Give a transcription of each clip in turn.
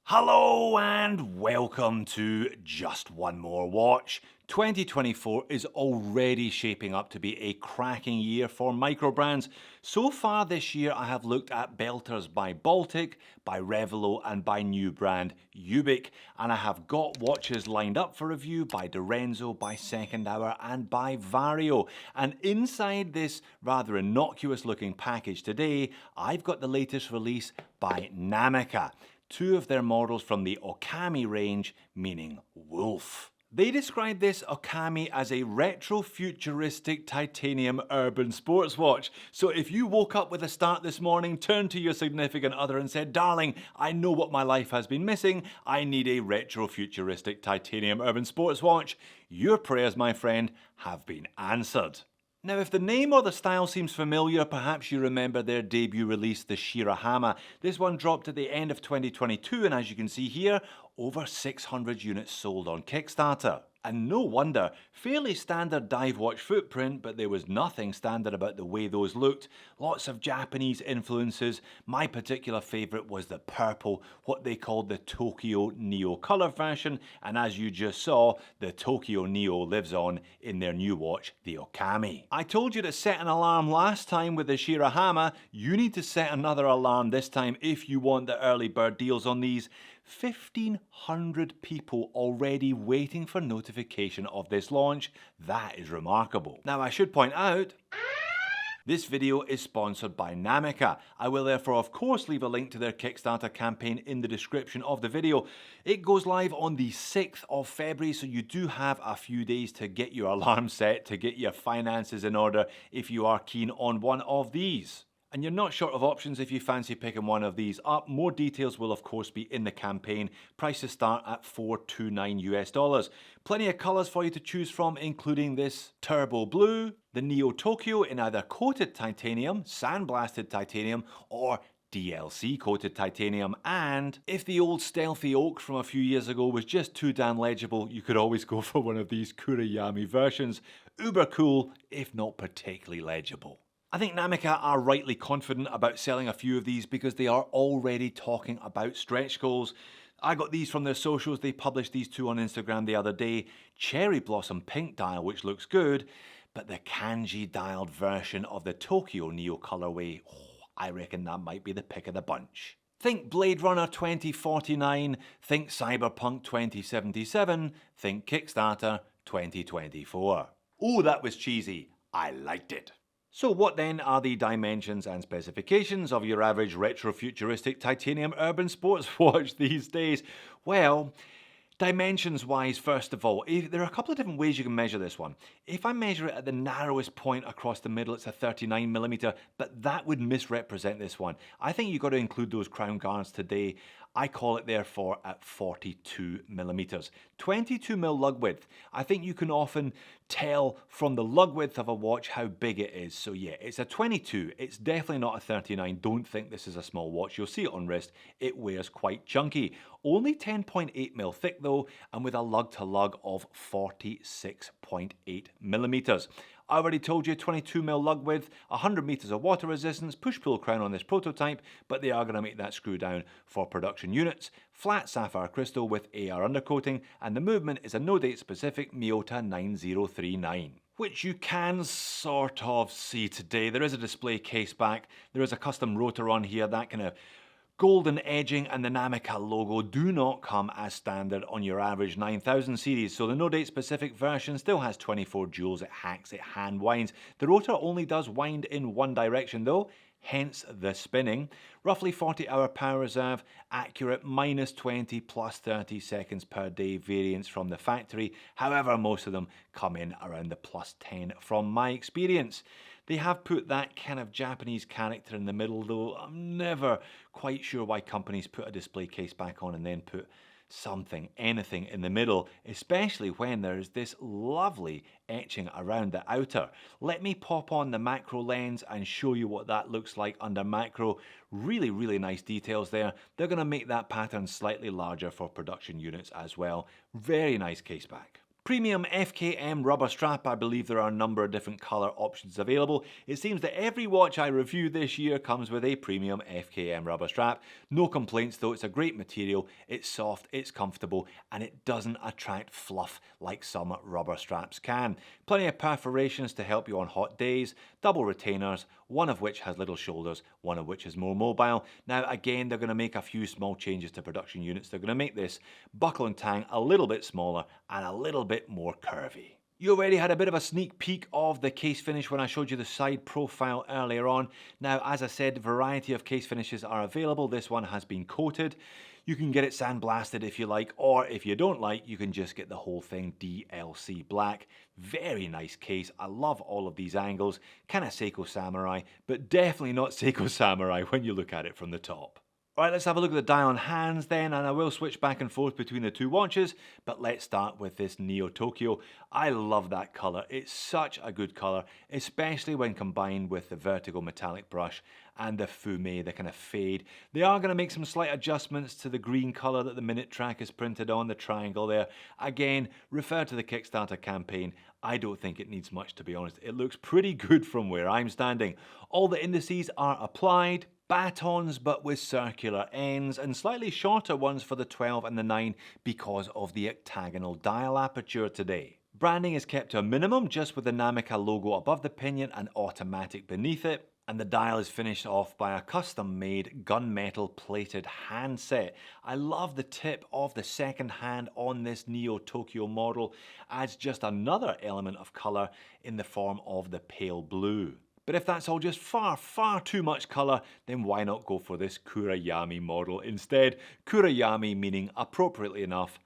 Hello and welcome to Just One More Watch. 2024 is already shaping up to be a cracking year for micro brands. So far this year I have looked at belters by Baltic, by Revelo and by new brand Ubik, and I have got watches lined up for review by Dorenzo, by Second Hour and by Vario. And inside this rather innocuous looking package today I've got the latest release by Namica. Two of their models from the Okami range, meaning wolf. They describe this Okami as a retro-futuristic titanium urban sports watch. So if you woke up with a start this morning, turned to your significant other and said, "Darling, I know what my life has been missing. I need a retro-futuristic titanium urban sports watch," your prayers, my friend, have been answered. Now, if the name or the style seems familiar, perhaps you remember their debut release, the Shirahama. This one dropped at the end of 2022, and as you can see here, over 600 units sold on Kickstarter. And no wonder, fairly standard dive watch footprint, but there was nothing standard about the way those looked. Lots of Japanese influences. My particular favourite was the purple, what they called the Tokyo Neo colour version, and as you just saw, the Tokyo Neo lives on in their new watch, the Okami. I told you to set an alarm last time with the Shirahama. You need to set another alarm this time if you want the early bird deals on these. 1,500 people already waiting for notification of this launch. That is remarkable. Now I should point out, this video is sponsored by Namica. I will therefore of course leave a link to their Kickstarter campaign in the description of the video. It goes live on the 6th of February, so you do have a few days to get your alarm set, to get your finances in order if you are keen on one of these. And you're not short of options if you fancy picking one of these up. More details will of course be in the campaign. Prices start at $429 US. Plenty of colours for you to choose from, including this turbo blue, the Neo Tokyo in either coated titanium, sandblasted titanium, or DLC coated titanium, and if the old stealthy oak from a few years ago was just too damn legible, you could always go for one of these Kuriyami versions. Uber cool, if not particularly legible. I think Namica are rightly confident about selling a few of these because they are already talking about stretch goals. I got these from their socials. They published these two on Instagram the other day. Cherry Blossom Pink dial, which looks good, but the kanji dialed version of the Tokyo Neo colorway, I reckon that might be the pick of the bunch. Think Blade Runner 2049, think Cyberpunk 2077, think Kickstarter 2024. Oh, that was cheesy. I liked it. So what then are the dimensions and specifications of your average retro-futuristic titanium urban sports watch these days? Well, dimensions-wise, first of all, there are a couple of different ways you can measure this one. If I measure it at the narrowest point across the middle, it's a 39mm, but that would misrepresent this one. I think you've got to include those crown guards today. I call it therefore at 42mm. 22mm lug width. I think you can often tell from the lug width of a watch how big it is. So yeah, it's a 22. It's definitely not a 39. Don't think this is a small watch. You'll see it on wrist. It wears quite chunky. Only 10.8mm thick though, and with a lug to lug of 46.8mm. I already told you 22mm lug width, 100 meters of water resistance, push-pull crown on this prototype, but they are going to make that screw down for production units. Flat sapphire crystal with AR undercoating, and the movement is a no-date specific Miyota 9039. Which you can sort of see today. There is a display case back, there is a custom rotor on here, that kind of golden edging and the Namica logo do not come as standard on your average 9000 series, so the no-date specific version still has 24 joules, it hacks, it hand winds. The rotor only does wind in one direction though, hence the spinning. Roughly 40-hour power reserve, accurate -20 +30 seconds per day variants from the factory. However, most of them come in around the +10 from my experience. They have put that kind of Japanese character in the middle though. I'm never quite sure why companies put a display case back on and then put something, anything in the middle, especially when there's this lovely etching around the outer. Let me pop on the macro lens and show you what that looks like under macro. Really, really nice details there. They're going to make that pattern slightly larger for production units as well. Very nice case back. Premium FKM rubber strap, I believe there are a number of different colour options available. It seems that every watch I review this year comes with a premium FKM rubber strap. No complaints though, it's a great material, it's soft, it's comfortable, and it doesn't attract fluff like some rubber straps can. Plenty of perforations to help you on hot days, double retainers, one of which has little shoulders, one of which is more mobile. Now again, they're going to make a few small changes to production units. They're going to make this buckle and tang a little bit smaller and a little bit more curvy. You already had a bit of a sneak peek of the case finish when I showed you the side profile earlier on. Now, as I said, a variety of case finishes are available. This one has been coated. You can get it sandblasted if you like, or if you don't like, you can just get the whole thing DLC black. Very nice case. I love all of these angles. Kind of Seiko Samurai, but definitely not Seiko Samurai when you look at it from the top. Alright, let's have a look at the dial on hands then, and I will switch back and forth between the two watches, but let's start with this Neo Tokyo. I love that colour. It's such a good colour, especially when combined with the vertical metallic brush and the fume, the kind of fade. They are going to make some slight adjustments to the green colour that the minute track is printed on, the triangle there. Again, refer to the Kickstarter campaign. I don't think it needs much, to be honest. It looks pretty good from where I'm standing. All the indices are applied. Batons but with circular ends, and slightly shorter ones for the 12 and the 9 because of the octagonal dial aperture today. Branding is kept to a minimum, just with the Namica logo above the pinion and automatic beneath it, and the dial is finished off by a custom made gunmetal plated handset. I love the tip of the second hand on this Neo Tokyo model, adds just another element of colour in the form of the pale blue. But if that's all just far too much colour, then why not go for this Kurayami model instead? Kurayami meaning, appropriately enough,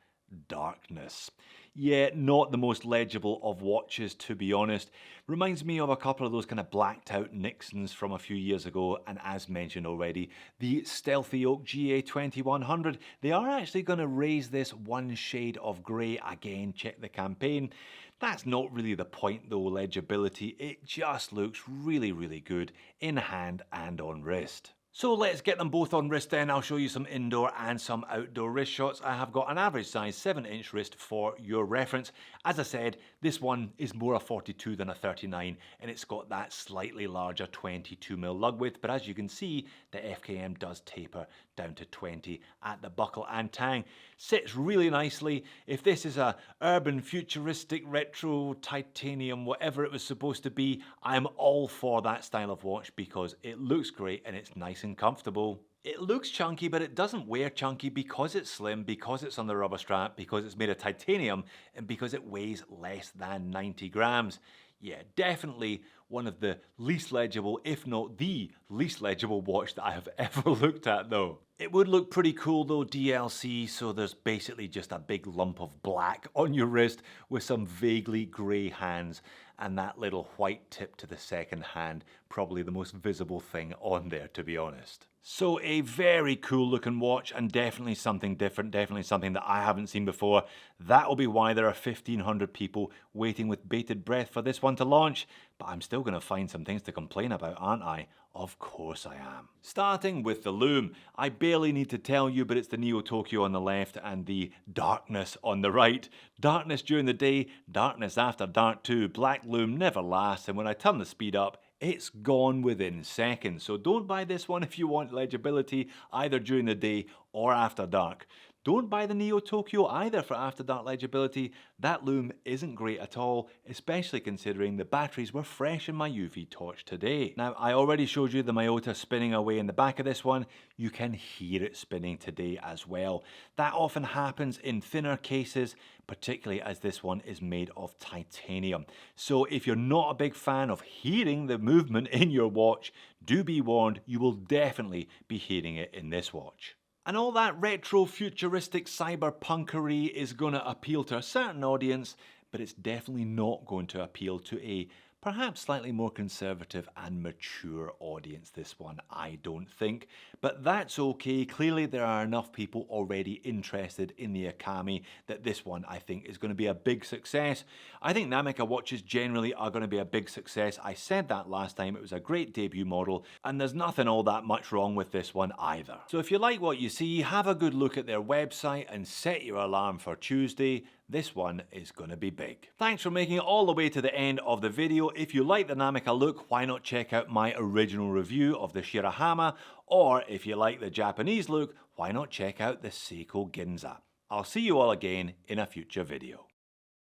darkness. Yeah, not the most legible of watches, to be honest. Reminds me of a couple of those kind of blacked out Nixons from a few years ago, and as mentioned already, the Stealthy Oak GA2100. They are actually going to raise this one shade of grey. Again, check the campaign. That's not really the point though, legibility. It just looks really good in hand and on wrist. So let's get them both on wrist then. I'll show you some indoor and some outdoor wrist shots. I have got an average size 7-inch wrist for your reference. As I said, this one is more a 42 than a 39, and it's got that slightly larger 22mm lug width, but as you can see, the FKM does taper down to 20 at the buckle and tang. Sits really nicely. If this is a urban futuristic retro titanium, whatever it was supposed to be, I'm all for that style of watch because it looks great and it's nice and comfortable. It looks chunky, but it doesn't wear chunky because it's slim, because it's on the rubber strap, because it's made of titanium, and because it weighs less than 90 grams. Yeah, definitely one of the least legible, if not the least legible watch that I have ever looked at though. It would look pretty cool though, DLC, so there's basically just a big lump of black on your wrist with some vaguely grey hands and that little white tip to the second hand, probably the most visible thing on there, to be honest. So a very cool looking watch, and definitely something different, definitely something that I haven't seen before. That'll be why there are 1,500 people waiting with bated breath for this one to launch, but I'm still going to find some things to complain about, aren't I? Of course I am. Starting with the lume. I barely need to tell you, but it's the Neo Tokyo on the left and the darkness on the right. Darkness during the day, darkness after dark too. Black lume never lasts, and when I turn the speed up, it's gone within seconds. So don't buy this one if you want legibility either during the day or after dark. Don't buy the Neo Tokyo either for after dark legibility. That lume isn't great at all, especially considering the batteries were fresh in my UV torch today. Now, I already showed you the Miyota spinning away in the back of this one. You can hear it spinning today as well. That often happens in thinner cases, particularly as this one is made of titanium. So if you're not a big fan of hearing the movement in your watch, do be warned, you will definitely be hearing it in this watch. And all that retro futuristic cyberpunkery is going to appeal to a certain audience, but it's definitely not going to appeal to a perhaps slightly more conservative and mature audience, this one, I don't think. But that's okay. Clearly there are enough people already interested in the Akami that this one, I think, is going to be a big success. I think Namica watches generally are going to be a big success. I said that last time. It was a great debut model, and there's nothing all that much wrong with this one either. So if you like what you see, have a good look at their website and set your alarm for Tuesday. this one is going to be big. Thanks for making it all the way to the end of the video. If you like the Namica look, why not check out my original review of the Shirahama, or if you like the Japanese look, why not check out the Seiko Ginza. I'll see you all again in a future video.